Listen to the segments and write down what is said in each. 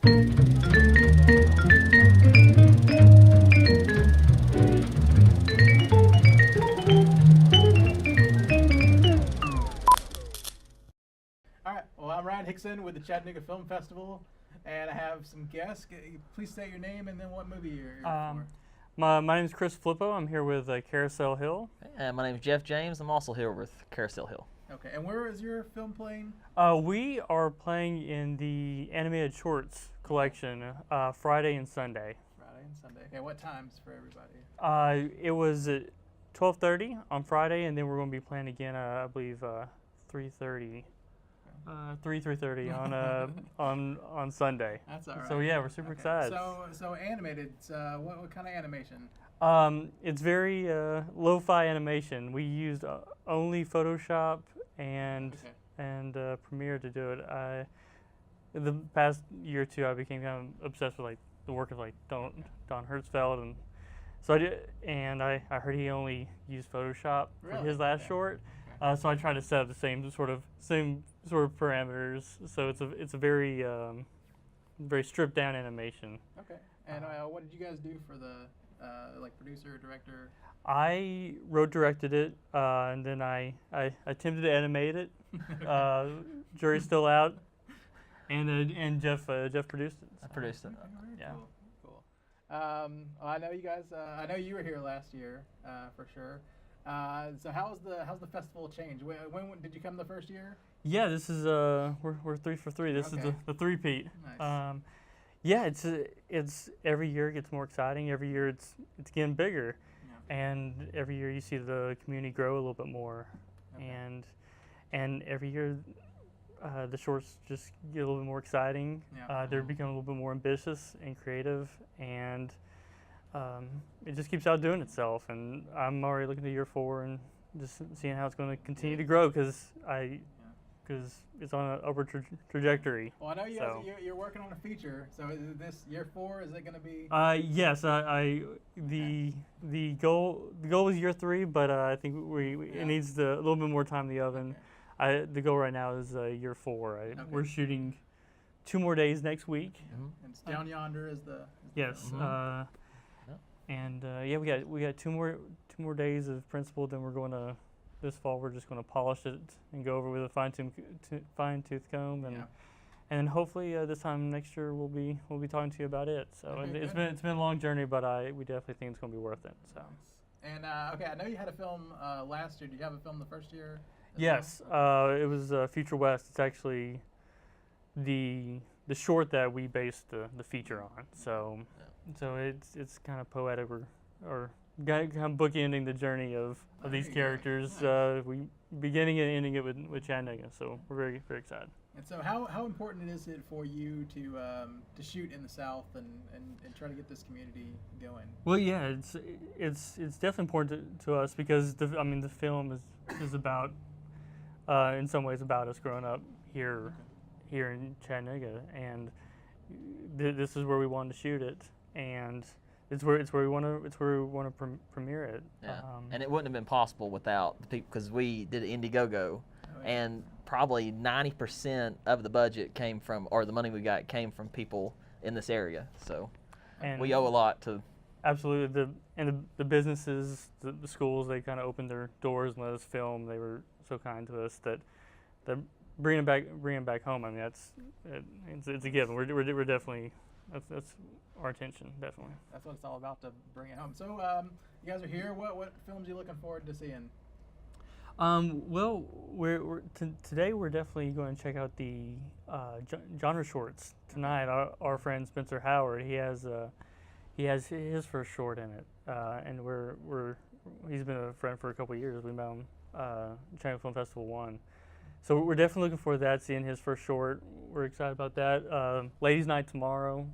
Alright, well, I'm Ryan Hickson with the Chattanooga Film Festival, and I have some guests. Please state your name and then what movie you're for. My name is Chris Flippo. I'm here with Carousel Hill. And my name is Geoff James. I'm also here with Carousel Hill. Okay, and where is your film playing? We are playing in the animated shorts collection Friday and Sunday. Friday and Sunday. Okay, what times for everybody? It was at 12:30 on Friday, and then we're going to be playing again, I believe, 3:30. 3:30 on Sunday. That's all right. So yeah, we're super excited. So animated. What kind of animation? It's very lo-fi animation. We used only Photoshop and Premiere to do it. The past year or two, I became kind of obsessed with the work of Don Hertzfeld, and so I did. And I heard he only used Photoshop for his last short. So I tried to set up the same sort of parameters. So it's a very very stripped down animation. Okay. And what did you guys do for the producer, director? I wrote, directed it, and then I attempted to animate it. Jury's still out, and Geoff produced it. I produced it. Yeah. Cool. I know you guys. I know you were here last year for sure. So how's the festival changed? When did you come the first year? Yeah, this is we're 3 for 3. This is the three-peat. Nice. Yeah, it's every year it gets more exciting. Every year it's getting bigger, and every year you see the community grow a little bit more, and every year the shorts just get a little bit more exciting. They're becoming a little bit more ambitious and creative, and it just keeps outdoing itself. And I'm already looking to year 4 and just seeing how it's going to continue to grow because it's on an upward trajectory. Well, I know you're working on a feature. So is this year 4? Is it going to be? Yes. The goal was year 3, but I think it needs a little bit more time in the oven. Okay. The goal right now is year 4. Okay. We're shooting 2 more days next week. And it's down yonder is the. Yes. And we got 2 more days of principal. Then we're going to. This fall, we're just going to polish it and go over with a fine-tooth comb, and then hopefully this time next year we'll be talking to you about it. So it's been a long journey, but we definitely think it's going to be worth it. So. And I know you had a film last year. Did you have a film the first year? Yes, it was Future West. It's actually the short that we based the feature on. So it's kind of poetic or kind of bookending the journey of these characters, we beginning and ending it with Chattanooga. So we're very, very excited. And so how important is it for you to shoot in the South and try to get this community going? Well, yeah, it's definitely important to us because the film is about in some ways about us growing up here in Chattanooga, and this is where we wanted to shoot it, and it's where we want to premiere it. Yeah, and it wouldn't have been possible without the people, because we did Indiegogo, and probably 90% of the budget came from, or the money we got came from people in this area. So we owe a lot to. Absolutely, the businesses, the schools, they kind of opened their doors and let us film. They were so kind to us that bringing back home. I mean, it's a given. We're definitely. That's our intention, definitely. That's what it's all about, to bring it home. So you guys are here. What films are you looking forward to seeing? Well, today we're definitely going to check out the genre shorts tonight. Our friend Spencer Howard, he has his first short in it, and he's been a friend for a couple of years. We met him Chattanooga Film Festival 1. So we're definitely looking forward to that, seeing his first short. We're excited about that. Ladies' Night tomorrow.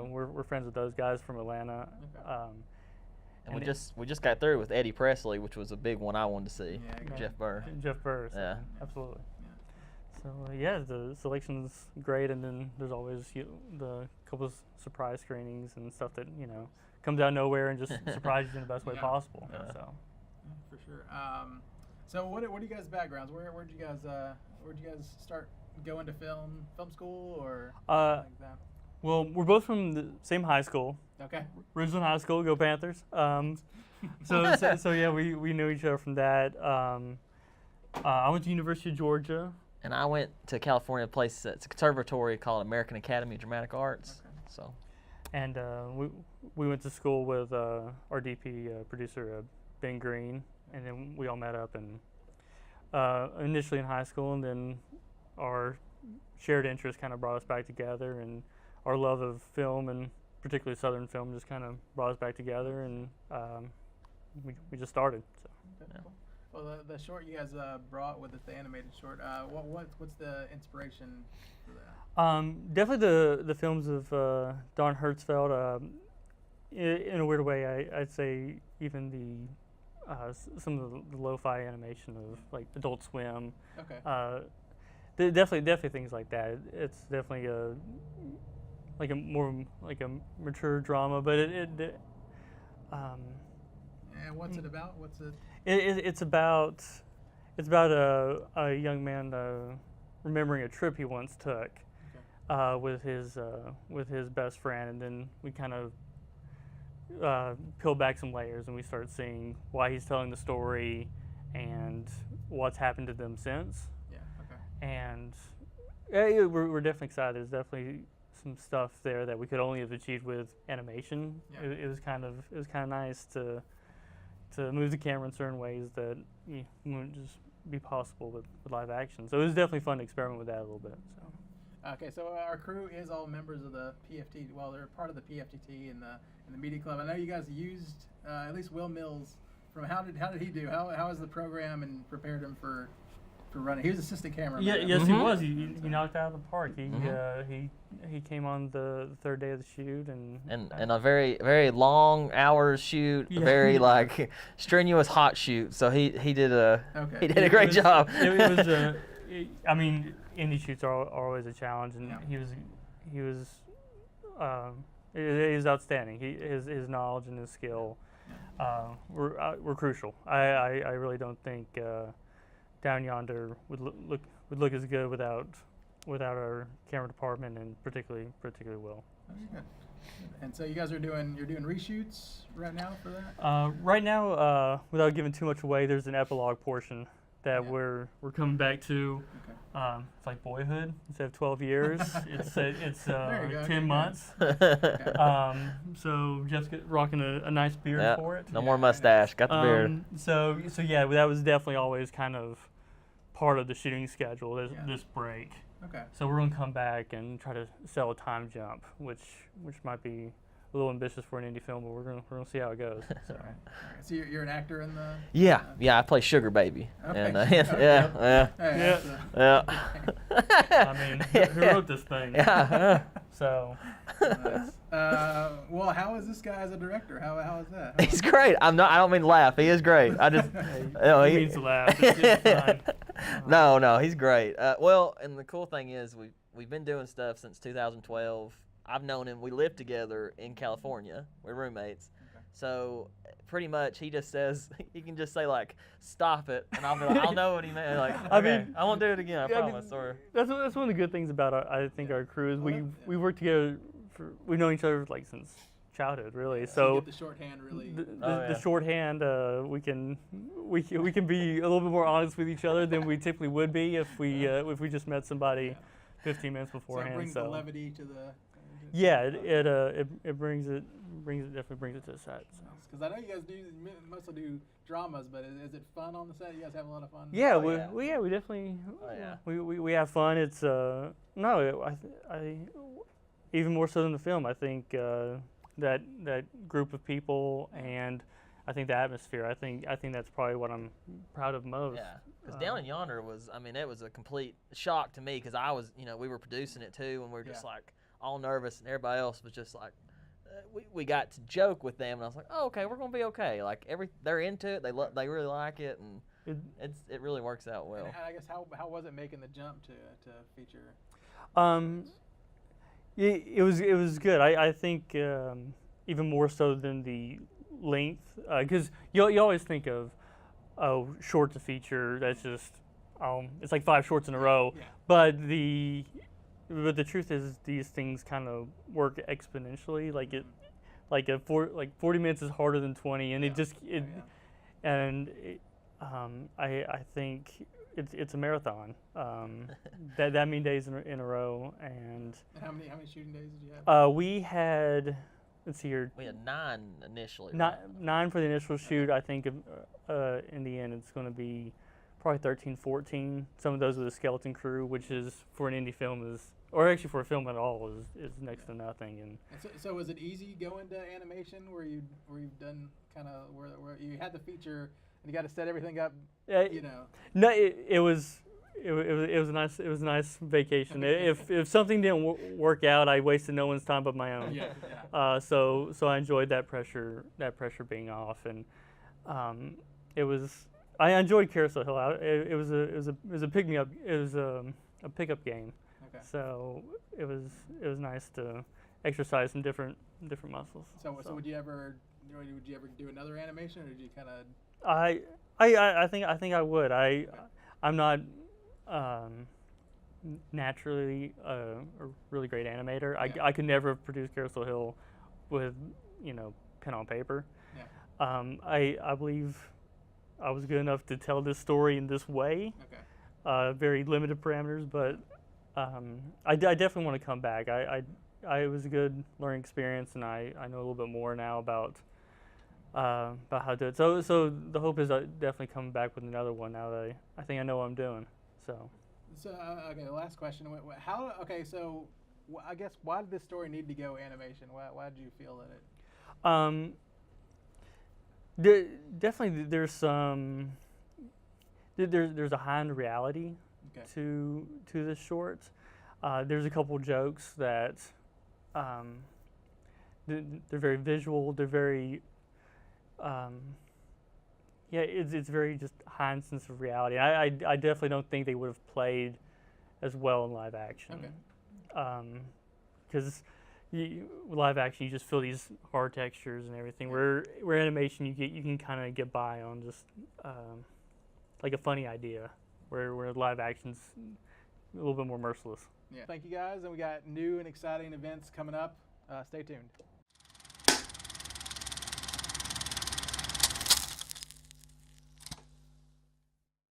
We're friends with those guys from Atlanta. Okay. And we just got through with Eddie Presley, which was a big one I wanted to see. Yeah, Jeff Burr. Jeff Burr. So absolutely. Yeah. So the selection's great, and then there's always the couple of surprise screenings and stuff that comes out of nowhere and just surprises you in the best way possible. So. For sure. So what are you guys' backgrounds? Where'd you guys start going to film school or like that? Well, we're both from the same high school. Okay. Ridgeland High School, go Panthers. So yeah, we knew each other from that. I went to University of Georgia. And I went to California, a place that's a conservatory called American Academy of Dramatic Arts. Okay. So. And we went to school with our DP producer, Ben Green, and then we all met up and initially in high school, and then our shared interest kind of brought us back together, and our love of film and particularly Southern film just kind of brought us back together, and we just started. So. Okay, cool. Well, the short you guys brought with it, the animated short, what's the inspiration for that? Definitely the films of Don Hertzfeldt. In a weird way, I'd say even some of the lo-fi animation of like Adult Swim. Okay. Definitely things like that. It's definitely a more like a mature drama, but And what's it about? What's it? It's about a young man remembering a trip he once took with his best friend, and then we kind of peel back some layers and we start seeing why he's telling the story and what's happened to them since. Yeah. Okay. And we're definitely excited. There's definitely some stuff there that we could only have achieved with animation. Yeah. It was kind of nice to move the camera in certain ways that wouldn't just be possible with live action. So it was definitely fun to experiment with that a little bit. So. Okay, so our crew is all members of the PFT. Well, they're part of the PFTT and the Media Club. I know you guys used at least Will Mills. From how did he do? How was the program and prepared him for running? He was assistant cameraman. Yeah, yes, Mm-hmm. he was. He knocked it out of the park. He came on the third day of the shoot And a very very long hours shoot, a very like strenuous hot shoot. So he did a great job. It was I mean, indie shoots are always a challenge, and he was outstanding. His knowledge and his skill were crucial. I really don't think Down Yonder would look as good without our camera department, and particularly Will. Okay, good. And so you guys you're doing reshoots right now for that? Right now, without giving too much away, there's an epilogue portion that we're coming back to. Okay. It's like Boyhood. Instead of 12 years, it's 10 months. Okay. So Geoff's rocking a nice beard for it. No more mustache. Got the beard. So yeah, that was definitely always kind of part of the shooting schedule. This break. Okay. So we're gonna come back and try to sell a time jump, which might be a little ambitious for an indie film, but we're gonna see how it goes. So. All right. So you're an actor in the. Yeah, I play Sugar Baby. Okay. And, Okay. Yeah. I mean, who wrote this thing? Yeah. So. Nice. Well, how is this guy as a director? How is that? He's great. I don't mean to laugh. He is great. I just. He means to laugh. It's fine. No, he's great. Well, and the cool thing is we've been doing stuff since 2012. I've known him. We lived together in California. We're roommates. Okay. So pretty much he just says, he can just say like, stop it. And I'll be like, I'll know what he meant. Like, okay, I mean, I won't do it again. I promise. That's one of the good things about our crew is we work together. We've known each other like since childhood, really. So you get the shorthand really. The shorthand, we can be a little bit more honest with each other than we typically would be if we just met somebody 15 minutes beforehand. So it brings the levity to the. Yeah, it definitely brings it to the set. Because I know you guys mostly do dramas, but is it fun on the set? You guys have a lot of fun. Yeah, we definitely we have fun. It's I even more so than the film. I think that group of people and I think the atmosphere. I think that's probably what I'm proud of most. Yeah, because Down in Yonder was, I mean, it was a complete shock to me because I was, we were producing it too, and we were just like all nervous, and everybody else was just like, we got to joke with them, and I was like, oh, okay, we're gonna be okay. Like they're into it, they really like it, and it really works out well. And I guess how was it making the jump to feature? It was good. I think even more so than the length, because you always think of short to feature. That's just it's like 5 shorts in a row. Yeah. But the but the truth is these things kind of work exponentially. Like 40 minutes is harder than 20, and I think it's a marathon. That many days in a row, and how many shooting days did you have? We had, let's see here. We had 9 initially. Not 9 for the initial shoot. I think in the end it's going to be probably 13, 14. Some of those with a skeleton crew, which is for an indie film or actually for a film at all, is next to nothing. And so was it easy going to animation where you've done kind of where you had the feature and you got to set everything up, you know? No, it was a nice vacation. If something didn't work out, I wasted no one's time but my own. Yeah. So I enjoyed that pressure being off, and I enjoyed Carousel Hill. It was a pick me up. It was a pickup game. Okay. So it was nice to exercise some different muscles. So would you ever do another animation, or did you kind of? I think I would. I'm not naturally a really great animator. Yeah. I could never have produced Carousel Hill with pen on paper. Yeah. I believe I was good enough to tell this story in this way. Okay. Very limited parameters, but I definitely want to come back. It was a good learning experience, and I know a little bit more now about how to do it. So the hope is I definitely come back with another one now that I think I know what I'm doing. So okay, last question. So I guess why did this story need to go animation? Why did you feel that it? Definitely there's some there's a high-end reality to this short. There's a couple jokes that they're very visual. They're very it's very just high sense of reality. I definitely don't think they would have played as well in live action. Okay. Because live action, you just feel these hard textures and everything. Where animation, you can kind of get by on just like a funny idea. Where live action's a little bit more merciless. Yeah. Thank you guys, and we got new and exciting events coming up. Stay tuned.